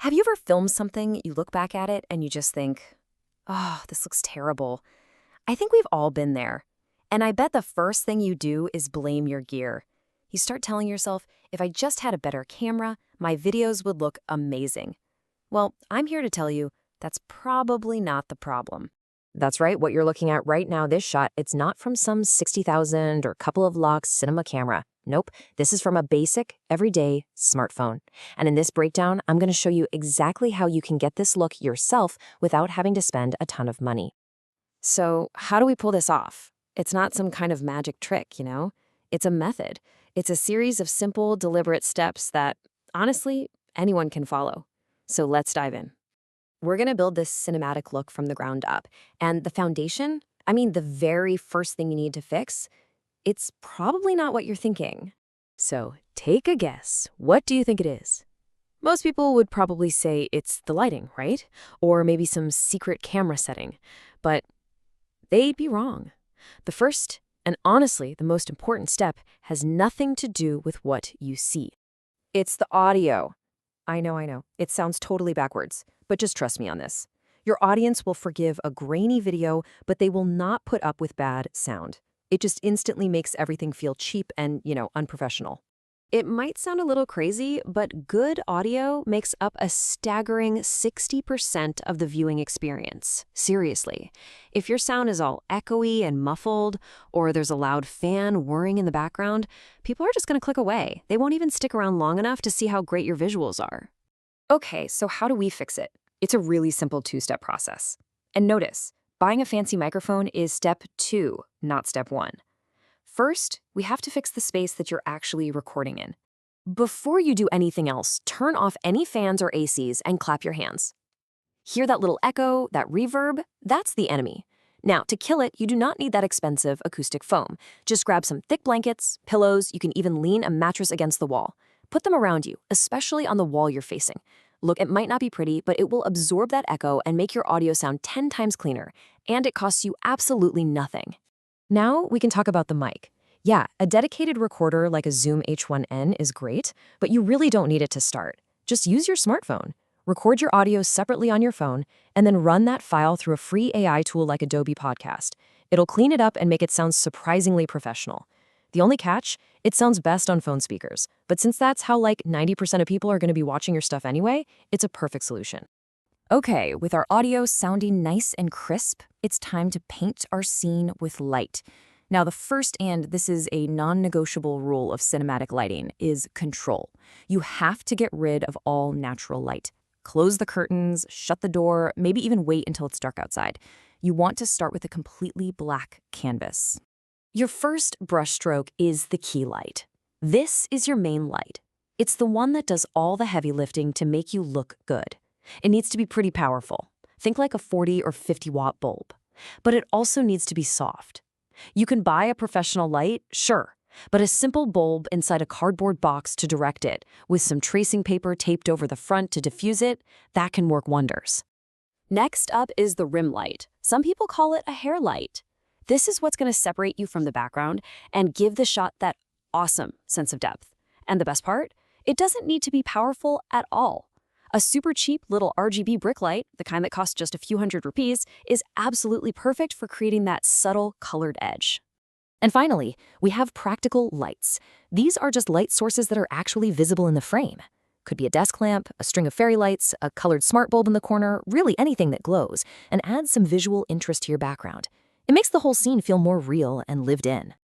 Have you ever filmed something, you look back at it, and you just think, oh, this looks terrible? I think we've all been there. And I bet the first thing you do is blame your gear. You start telling yourself, if I just had a better camera, my videos would look amazing. Well, I'm here to tell you that's probably not the problem. That's right, what you're looking at right now, this shot, it's not from some 60,000 or couple of lux cinema camera. Nope, this is from a basic, everyday smartphone. And in this breakdown, I'm going to show you exactly how you can get this look yourself without having to spend a ton of money. So, how do we pull this off? It's not some kind of magic trick, you know? It's a method. It's a series of simple, deliberate steps that, honestly, anyone can follow. So let's dive in. We're going to build this cinematic look from the ground up. And the foundation, the very first thing you need to fix, it's probably not what you're thinking. So take a guess. What do you think it is? Most people would probably say it's the lighting, right? Or maybe some secret camera setting. But they'd be wrong. The first, and honestly the most important step, has nothing to do with what you see. It's the audio. I know. It sounds totally backwards, but just trust me on this. Your audience will forgive a grainy video, but they will not put up with bad sound. It just instantly makes everything feel cheap and, unprofessional. It might sound a little crazy, but good audio makes up a staggering 60% of the viewing experience. Seriously. If your sound is all echoey and muffled, or there's a loud fan whirring in the background, people are just going to click away. They won't even stick around long enough to see how great your visuals are. Okay, so how do we fix it? It's a really simple two-step process. And notice, buying a fancy microphone is step 2, not step 1. First, we have to fix the space that you're actually recording in. Before you do anything else, turn off any fans or ACs and clap your hands. Hear that little echo, that reverb? That's the enemy. Now, to kill it, you do not need that expensive acoustic foam. Just grab some thick blankets, pillows, you can even lean a mattress against the wall. Put them around you, especially on the wall you're facing. Look, it might not be pretty, but it will absorb that echo and make your audio sound 10 times cleaner. And it costs you absolutely nothing. Now we can talk about the mic. Yeah, a dedicated recorder like a Zoom H1N is great, but you really don't need it to start. Just use your smartphone. Record your audio separately on your phone, and then run that file through a free AI tool like Adobe Podcast. It'll clean it up and make it sound surprisingly professional. The only catch? It sounds best on phone speakers, but since that's how 90% of people are going to be watching your stuff anyway, it's a perfect solution. Okay, with our audio sounding nice and crisp, it's time to paint our scene with light. Now, the first, and this is a non-negotiable rule of cinematic lighting, is control. You have to get rid of all natural light. Close the curtains, shut the door, maybe even wait until it's dark outside. You want to start with a completely black canvas. Your first brushstroke is the key light. This is your main light. It's the one that does all the heavy lifting to make you look good. It needs to be pretty powerful. Think like a 40 or 50 watt bulb. But it also needs to be soft. You can buy a professional light, sure, but a simple bulb inside a cardboard box to direct it, with some tracing paper taped over the front to diffuse it, that can work wonders. Next up is the rim light. Some people call it a hair light. This is what's going to separate you from the background and give the shot that awesome sense of depth. And the best part? It doesn't need to be powerful at all. A super cheap little RGB brick light, the kind that costs just a few hundred rupees, is absolutely perfect for creating that subtle colored edge. And finally, we have practical lights. These are just light sources that are actually visible in the frame. Could be a desk lamp, a string of fairy lights, a colored smart bulb in the corner, really anything that glows, and adds some visual interest to your background. It makes the whole scene feel more real and lived in.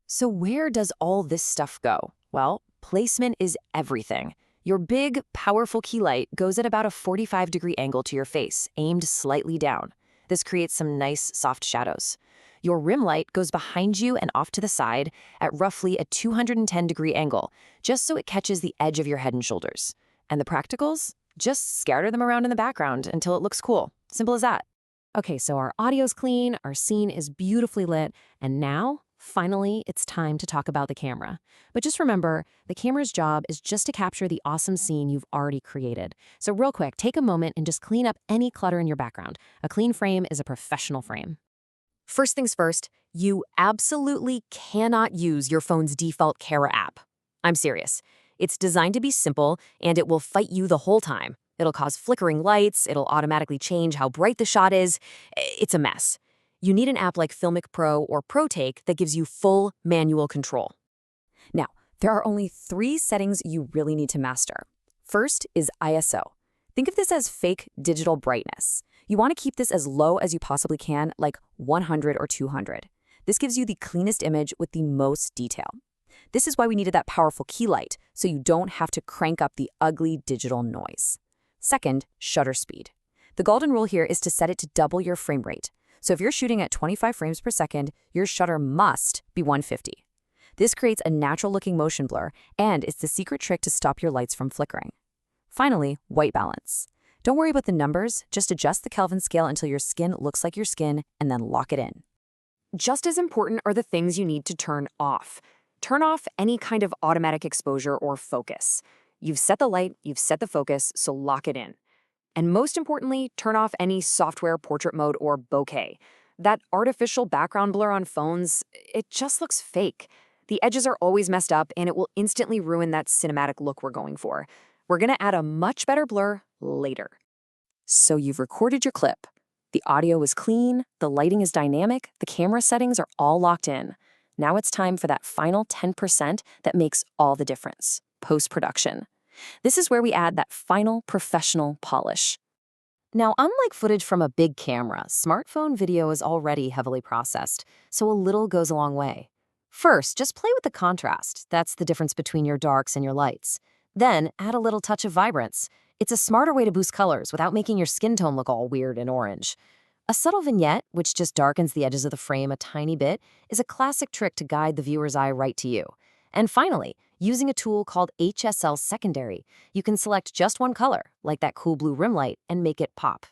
So where does all this stuff go? Well, placement is everything. Your big, powerful key light goes at about a 45-degree angle to your face, aimed slightly down. This creates some nice, soft shadows. Your rim light goes behind you and off to the side at roughly a 210-degree angle, just so it catches the edge of your head and shoulders. And the practicals? Just scatter them around in the background until it looks cool. Simple as that. Okay, so our audio's clean, our scene is beautifully lit, and now, finally, it's time to talk about the camera. But just remember, the camera's job is just to capture the awesome scene you've already created. So real quick, take a moment and just clean up any clutter in your background. A clean frame is a professional frame. First things first, you absolutely cannot use your phone's default camera app. I'm serious. It's designed to be simple, and it will fight you the whole time. It'll cause flickering lights, it'll automatically change how bright the shot is. It's a mess. You need an app like Filmic Pro or ProTake that gives you full manual control. Now, there are only 3 settings you really need to master. First is ISO. Think of this as fake digital brightness. You want to keep this as low as you possibly can, like 100 or 200. This gives you the cleanest image with the most detail. This is why we needed that powerful key light, so you don't have to crank up the ugly digital noise. Second, shutter speed. The golden rule here is to set it to double your frame rate. So if you're shooting at 25 frames per second, your shutter must be 150. This creates a natural-looking motion blur, and it's the secret trick to stop your lights from flickering. Finally, white balance. Don't worry about the numbers, just adjust the Kelvin scale until your skin looks like your skin, and then lock it in. Just as important are the things you need to turn off. Turn off any kind of automatic exposure or focus. You've set the light, you've set the focus, so lock it in. And most importantly, turn off any software portrait mode or bokeh. That artificial background blur on phones, it just looks fake. The edges are always messed up, and it will instantly ruin that cinematic look we're going for. We're gonna add a much better blur later. So you've recorded your clip. The audio is clean, the lighting is dynamic, the camera settings are all locked in. Now it's time for that final 10% that makes all the difference, post-production. This is where we add that final professional polish. Now, unlike footage from a big camera, smartphone video is already heavily processed, so a little goes a long way. First, just play with the contrast. That's the difference between your darks and your lights. Then, add a little touch of vibrance. It's a smarter way to boost colors without making your skin tone look all weird and orange. A subtle vignette, which just darkens the edges of the frame a tiny bit, is a classic trick to guide the viewer's eye right to you. And finally, using a tool called HSL Secondary, you can select just one color, like that cool blue rim light, and make it pop.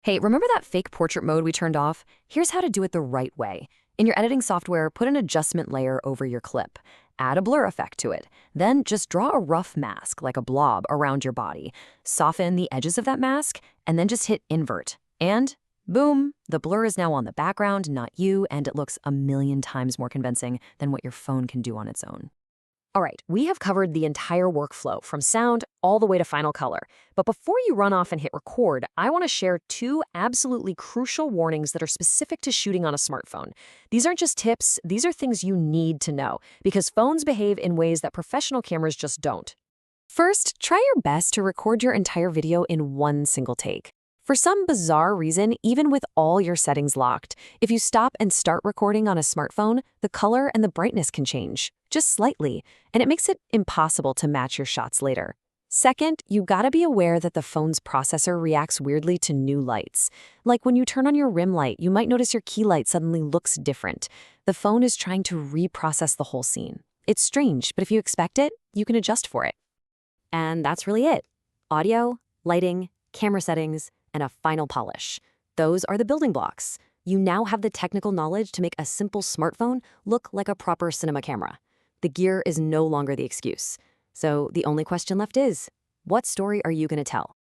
Hey, remember that fake portrait mode we turned off? Here's how to do it the right way. In your editing software, put an adjustment layer over your clip. Add a blur effect to it. Then just draw a rough mask, like a blob, around your body. Soften the edges of that mask, and then just hit invert. And boom, the blur is now on the background, not you, and it looks 1,000,000 times more convincing than what your phone can do on its own. All right, we have covered the entire workflow from sound all the way to final color. But before you run off and hit record, I want to share 2 absolutely crucial warnings that are specific to shooting on a smartphone. These aren't just tips, these are things you need to know, because phones behave in ways that professional cameras just don't. First, try your best to record your entire video in one single take. For some bizarre reason, even with all your settings locked, if you stop and start recording on a smartphone, the color and the brightness can change, just slightly, and it makes it impossible to match your shots later. Second, you gotta be aware that the phone's processor reacts weirdly to new lights. Like when you turn on your rim light, you might notice your key light suddenly looks different. The phone is trying to reprocess the whole scene. It's strange, but if you expect it, you can adjust for it. And that's really it. Audio, lighting, camera settings, and a final polish. Those are the building blocks. You now have the technical knowledge to make a simple smartphone look like a proper cinema camera. The gear is no longer the excuse. So the only question left is, what story are you going to tell?